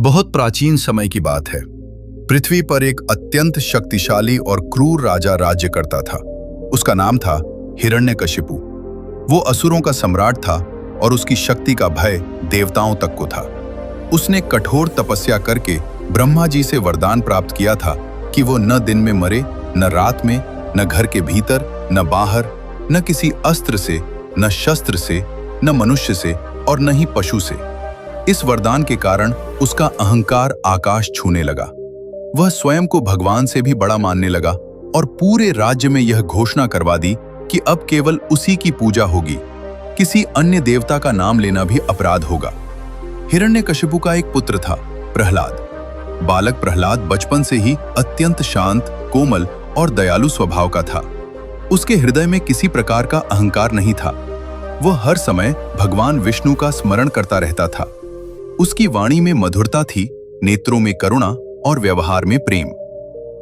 बहुत प्राचीन समय की बात है। पृथ्वी पर एक अत्यंत शक्तिशाली और क्रूर राजा राज्य करता था। उसका नाम था हिरण्यकशिपु। वो असुरों का सम्राट था और उसकी शक्ति का भय देवताओं तक को था। उसने कठोर तपस्या करके ब्रह्मा जी से वरदान प्राप्त किया था कि वो न दिन में मरे, न रात में, न घर के भीतर, न बाहर, न किसी अस्त्र से, न शस्त्र से, न मनुष्य से और न ही पशु से। इस वरदान के कारण उसका अहंकार आकाश छूने लगा। वह स्वयं को भगवान से भी बड़ा मानने लगा और पूरे राज्य में यह घोषणा करवा दी कि अब केवल उसी की पूजा होगी, किसी अन्य देवता का नाम लेना भी अपराध होगा। हिरण्यकशिपु का एक पुत्र था, प्रहलाद। बालक प्रहलाद बचपन से ही अत्यंत शांत, कोमल और दयालु स्वभाव का था। उसके हृदय में किसी प्रकार का अहंकार नहीं था। वह हर समय भगवान विष्णु का स्मरण करता रहता था। उसकी वाणी में मधुरता थी, नेत्रों में करुणा और व्यवहार में प्रेम।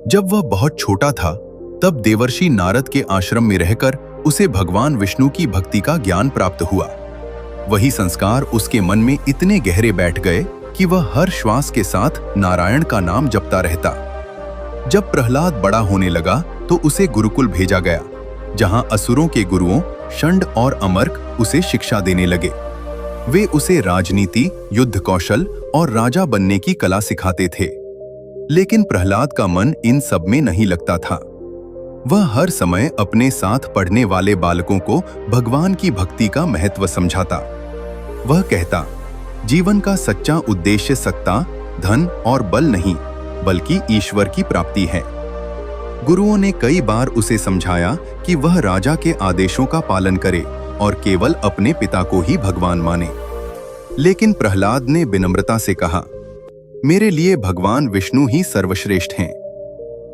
जब वह बहुत छोटा था तब देवर्षि नारद के आश्रम में रहकर उसे भगवान विष्णु की भक्ति का ज्ञान प्राप्त हुआ। वही संस्कार उसके मन में इतने गहरे बैठ गए कि वह हर श्वास के साथ नारायण का नाम जपता रहता। जब प्रहलाद बड़ा होने लगा तो उसे गुरुकुल भेजा गया, जहां असुरों के गुरुओं षंड और अमर्क उसे शिक्षा देने लगे। वे उसे राजनीति, युद्ध कौशल और राजा बनने की कला सिखाते थे। लेकिन प्रहलाद का मन इन सब में नहीं लगता था। वह हर समय अपने साथ पढ़ने वाले बालकों को भगवान की भक्ति का महत्व समझाता। वह कहता, जीवन का सच्चा उद्देश्य सत्ता, धन और बल नहीं, बल्कि ईश्वर की प्राप्ति है। गुरुओं ने कई बार उसे समझाया कि वह राजा के आदेशों का पालन करे और केवल अपने पिता को ही भगवान माने। लेकिन प्रहलाद ने विनम्रता से कहा, मेरे लिए भगवान विष्णु ही सर्वश्रेष्ठ हैं।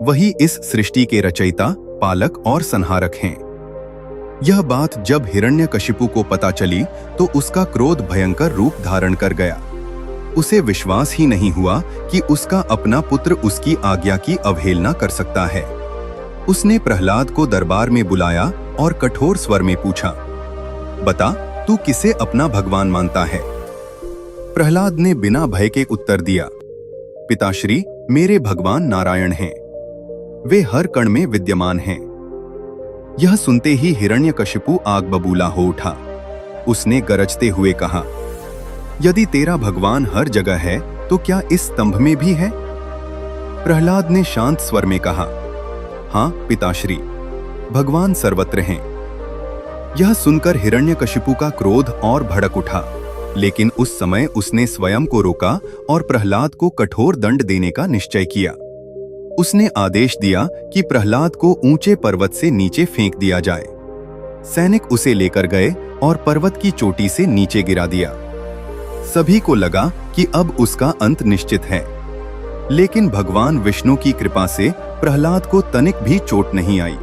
वही इस सृष्टि के रचयिता, पालक और संहारक हैं। यह बात जब हिरण्यकशिपु को पता चली तो उसका क्रोध भयंकर रूप धारण कर गया। उसे विश्वास ही नहीं हुआ कि उसका अपना पुत्र उसकी आज्ञा की अवहेलना कर सकता है। उसने प्रहलाद को दरबार में बुलाया और कठोर स्वर में पूछा, बता, तू किसे अपना भगवान मानता है? प्रहलाद ने बिना भय के उत्तर दिया, पिताश्री, मेरे भगवान नारायण हैं। वे हर कण में विद्यमान हैं। यह सुनते ही हिरण्यकशिपु आग बबूला हो उठा। उसने गरजते हुए कहा, यदि तेरा भगवान हर जगह है तो क्या इस स्तंभ में भी है? प्रहलाद ने शांत स्वर में कहा, हां पिताश्री, भगवान सर्वत्र हैं। यह सुनकर हिरण्यकशिपु का क्रोध और भड़क उठा, लेकिन उस समय उसने स्वयं को रोका और प्रहलाद को कठोर दंड देने का निश्चय किया। उसने आदेश दिया कि प्रहलाद को ऊंचे पर्वत से नीचे फेंक दिया जाए। सैनिक उसे लेकर गए और पर्वत की चोटी से नीचे गिरा दिया। सभी को लगा कि अब उसका अंत निश्चित है, लेकिन भगवान विष्णु की कृपा से प्रहलाद को तनिक भी चोट नहीं आई।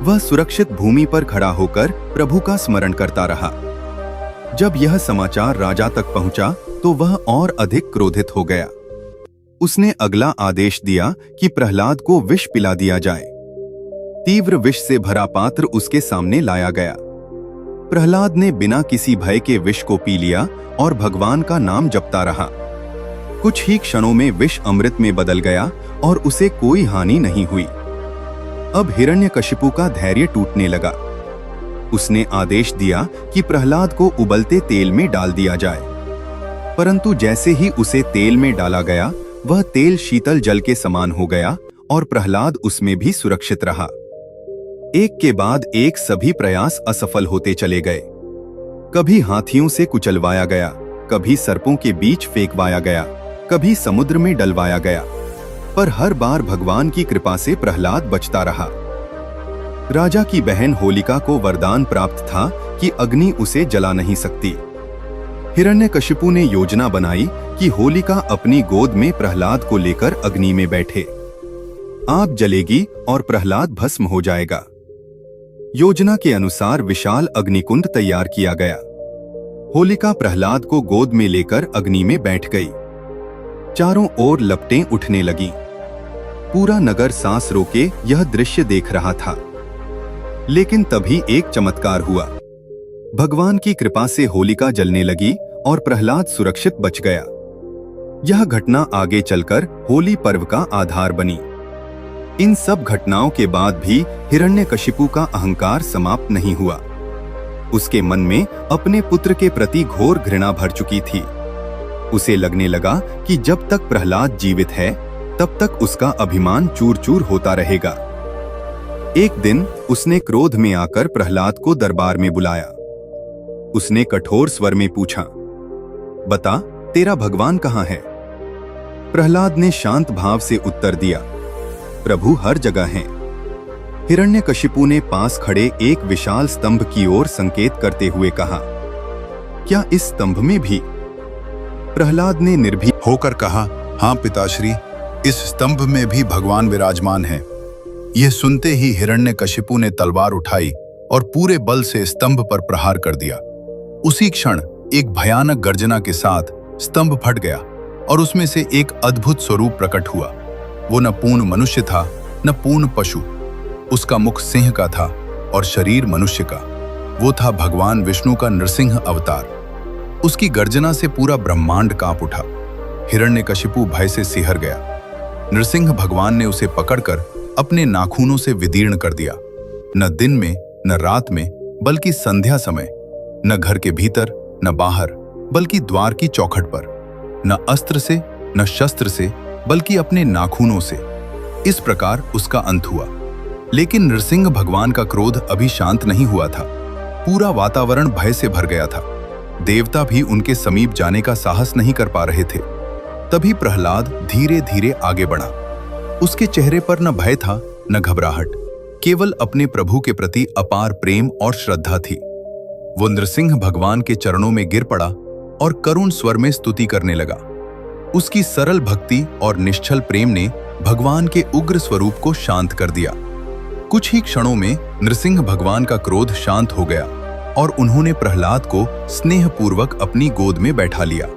वह सुरक्षित भूमि पर खड़ा होकर प्रभु का स्मरण करता रहा। जब यह समाचार राजा तक पहुंचा तो वह और अधिक क्रोधित हो गया। उसने अगला आदेश दिया कि प्रहलाद को विष पिला दिया जाए। तीव्र विष से भरा पात्र उसके सामने लाया गया। प्रहलाद ने बिना किसी भय के विष को पी लिया और भगवान का नाम जपता रहा। कुछ ही क्षणों में विष अमृत में बदल गया और उसे कोई हानि नहीं हुई। अब हिरण्यकशिपु का धैर्य टूटने लगा। उसने आदेश दिया कि प्रहलाद को उबलते तेल में डाल दिया जाए। परंतु जैसे ही उसे तेल में डाला गया, वह तेल शीतल जल के समान हो गया और प्रहलाद उसमें भी सुरक्षित रहा। एक के बाद एक सभी प्रयास असफल होते चले गए। कभी हाथियों से कुचलवाया गया, कभी सर्पों के बीच फेंकवाया गया, कभी समुद्र में डलवाया गया, पर हर बार भगवान की कृपा से प्रहलाद बचता रहा। राजा की बहन होलिका को वरदान प्राप्त था कि अग्नि उसे जला नहीं सकती। हिरण्यकशिपु ने योजना बनाई कि होलिका अपनी गोद में प्रहलाद को लेकर अग्नि में बैठे। आग जलेगी और प्रहलाद भस्म हो जाएगा। योजना के अनुसार विशाल अग्निकुंड तैयार किया गया। होलिका प्रहलाद को गोद में लेकर अग्नि में बैठ गई। चारों ओर लपटें उठने लगीं। पूरा नगर सांस रोके यह दृश्य देख रहा था। लेकिन तभी एक चमत्कार हुआ। भगवान की कृपा से होलिका जलने लगी और प्रहलाद सुरक्षित बच गया। यह घटना आगे चलकर होली पर्व का आधार बनी। इन सब घटनाओं के बाद भी हिरण्यकशिपु का अहंकार समाप्त नहीं हुआ। उसके मन में अपने पुत्र के प्रति घोर घृणा भर चुकी थी। उसे लगने लगा कि जब तक प्रहलाद जीवित है तब तक उसका अभिमान चूर चूर होता रहेगा। एक दिन उसने क्रोध में आकर प्रहलाद को दरबार में बुलाया। उसने कठोर स्वर में पूछा, बता, तेरा भगवान कहाँ है? प्रहलाद ने शांत भाव से उत्तर दिया, प्रभु हर जगह हैं। हिरण्यकशिपु ने पास खड़े एक विशाल स्तंभ की ओर संकेत करते हुए कहा, क्या इस स्तंभ में भी? प्रहलाद ने निर्भीक होकर कहा, हाँ पिताश्री, इस स्तंभ में भी भगवान विराजमान हैं। यह सुनते ही हिरण्यकशिपु ने तलवार उठाई और पूरे बल से स्तंभ पर प्रहार कर दिया। उसी क्षण एक भयानक गर्जना के साथ स्तंभ फट गया और उसमें से एक अद्भुत स्वरूप प्रकट हुआ। वो न पूर्ण मनुष्य था न पूर्ण पशु। उसका मुख सिंह का था और शरीर मनुष्य का। वो था भगवान विष्णु का नृसिंह अवतार। उसकी गर्जना से पूरा ब्रह्मांड कांप उठा। हिरण्यकशिपु भय से सिहर गया। नृसिंह भगवान ने उसे पकड़कर अपने नाखूनों से विदीर्ण कर दिया। न दिन में न रात में बल्कि संध्या समय, न घर के भीतर न बाहर बल्कि द्वार की चौखट पर, न अस्त्र से न शस्त्र से बल्कि अपने नाखूनों से। इस प्रकार उसका अंत हुआ। लेकिन नृसिंह भगवान का क्रोध अभी शांत नहीं हुआ था। पूरा वातावरण भय से भर गया था। देवता भी उनके समीप जाने का साहस नहीं कर पा रहे थे। तभी प्रहलाद धीरे धीरे आगे बढ़ा। उसके चेहरे पर न भय था न घबराहट, केवल अपने प्रभु के प्रति अपार प्रेम और श्रद्धा थी। वो नृसिंह भगवान के चरणों में गिर पड़ा और करुण स्वर में स्तुति करने लगा। उसकी सरल भक्ति और निश्चल प्रेम ने भगवान के उग्र स्वरूप को शांत कर दिया। कुछ ही क्षणों में नृसिंह भगवान का क्रोध शांत हो गया और उन्होंने प्रहलाद को स्नेहपूर्वक अपनी गोद में बैठा लिया।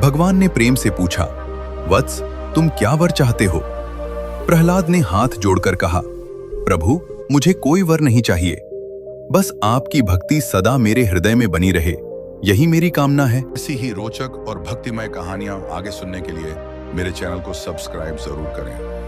भगवान ने प्रेम से पूछा, वत्स, तुम क्या वर चाहते हो? प्रहलाद ने हाथ जोड़कर कहा, प्रभु, मुझे कोई वर नहीं चाहिए, बस आपकी भक्ति सदा मेरे हृदय में बनी रहे, यही मेरी कामना है। ऐसी ही रोचक और भक्तिमय कहानियां आगे सुनने के लिए मेरे चैनल को सब्सक्राइब जरूर करें।